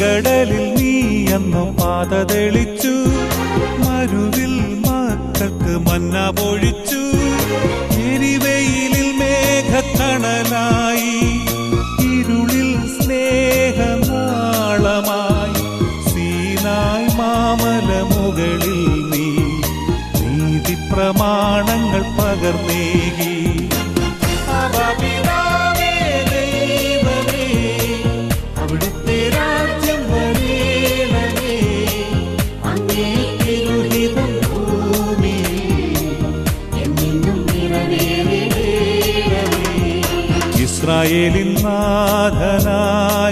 ചെങ്കടലിൽ നീ അന്നു പാത തെളിച്ചു, മരുവിൽ മക്കൾക്ക് മന്ന പൊഴിച്ചു. എരിവെയിലിൽ മേഘത്തണലായി, ഇരുളിൽ സ്നേഹനാളമായി. സീനായ് മാമലമുകളിൽ നീ നീതി പ്രമാണങ്ങൾ പകർന്നേകി. അവിടുത്തെ രാജ്യം വരേണമേ, അങ്ങേ തിരുഹിതം ഭൂമിയിൽ എന്നെന്നും നിറവേറണമേ. ഇസ്രായേലിൻ നാഥനായ